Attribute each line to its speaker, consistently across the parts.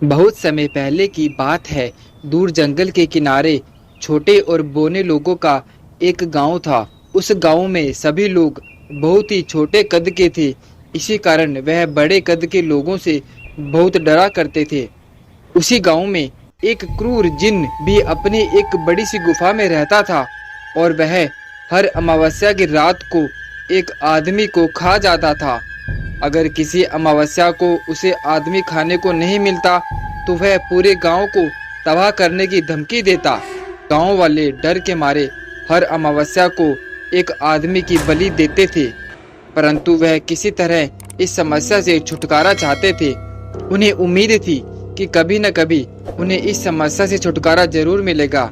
Speaker 1: बहुत समय पहले की बात है। दूर जंगल के किनारे छोटे और बौने लोगों का एक गांव था। उस गांव में सभी लोग बहुत ही छोटे कद के थे। इसी कारण वह बड़े कद के लोगों से बहुत डरा करते थे। उसी गांव में एक क्रूर जिन भी अपनी एक बड़ी सी गुफा में रहता था और वह हर अमावस्या की रात को एक आदमी को खा जाता था। अगर किसी अमावस्या को उसे आदमी खाने को नहीं मिलता तो वह पूरे गांव को तबाह करने की धमकी देता। गांव वाले डर के मारे हर अमावस्या को एक आदमी की बलि देते थे, परंतु वह किसी तरह इस समस्या से छुटकारा चाहते थे। उन्हें उम्मीद थी कि कभी न कभी उन्हें इस समस्या से छुटकारा जरूर मिलेगा।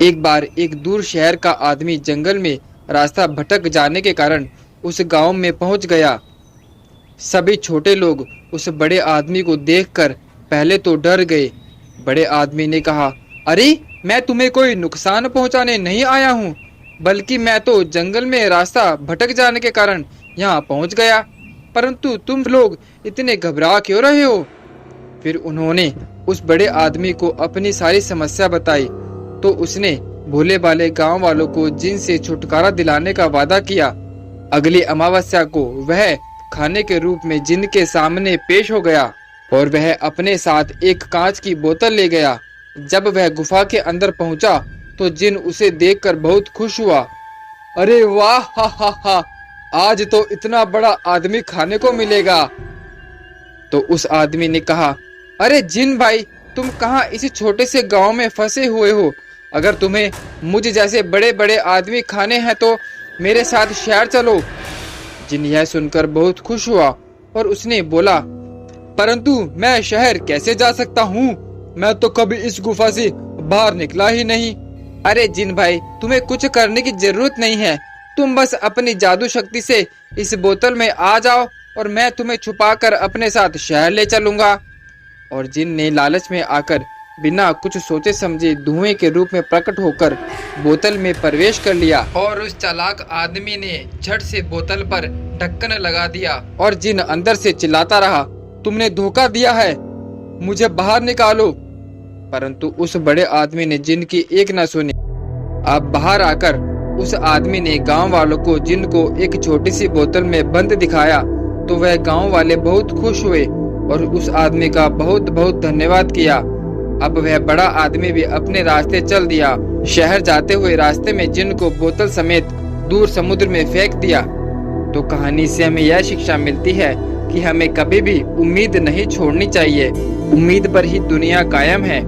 Speaker 1: एक बार एक दूर शहर का आदमी जंगल में रास्ता भटक जाने के कारण उस गांव में पहुंच गया। सभी छोटे लोग उस बड़े आदमी को देखकर पहले तो डर गए। बड़े आदमी ने कहा, अरे मैं तुम्हें कोई नुकसान पहुंचाने नहीं आया हूं, बल्कि मैं तो जंगल में रास्ता भटक जाने के कारण यहाँ पहुंच गया, परंतु तुम लोग इतने घबरा क्यों रहे हो? फिर उन्होंने उस बड़े आदमी को अपनी सारी समस्या बताई तो उसने भोले भाले गांव वालों को जिन से छुटकारा दिलाने का वादा किया। अगली अमावस्या को वह खाने के रूप में जिन के सामने पेश हो गया और वह अपने साथ एक कांच की बोतल ले गया। जब वह गुफा के अंदर पहुंचा तो जिन उसे देखकर बहुत खुश हुआ। अरे वाह, हा हा हा, आज तो इतना बड़ा आदमी खाने को मिलेगा। तो उस आदमी ने कहा, अरे जिन भाई, तुम कहाँ इस छोटे से गांव में फंसे हुए हो? अगर तुम्हें मुझ जैसे बड़े बड़े आदमी खाने हैं तो मेरे साथ शहर चलो। जिन यह सुनकर बहुत खुश हुआ और उसने बोला, परंतु मैं शहर कैसे जा सकता हूँ? मैं तो कभी इस गुफा से बाहर निकला ही नहीं। अरे जिन भाई, तुम्हें कुछ करने की जरूरत नहीं है। तुम बस अपनी जादू शक्ति से इस बोतल में आ जाओ और मैं तुम्हें छुपाकर अपने साथ शहर ले चलूंगा। और जिन ने लालच में आकर बिना कुछ सोचे समझे धुएं के रूप में प्रकट होकर बोतल में प्रवेश कर लिया और उस चालाक आदमी ने झट से बोतल पर ढक्कन लगा दिया और जिन अंदर से चिल्लाता रहा, तुमने धोखा दिया है, मुझे बाहर निकालो। परंतु उस बड़े आदमी ने जिन की एक न सुनी। अब बाहर आकर उस आदमी ने गांव वालों को जिन को एक छोटी सी बोतल में बंद दिखाया तो वह गांव वाले बहुत खुश हुए और उस आदमी का बहुत बहुत धन्यवाद किया। अब वह बड़ा आदमी भी अपने रास्ते चल दिया। शहर जाते हुए रास्ते में जिन को बोतल समेत दूर समुद्र में फेंक दिया। तो कहानी से हमें यह शिक्षा मिलती है कि हमें कभी भी उम्मीद नहीं छोड़नी चाहिए। उम्मीद पर ही दुनिया कायम है।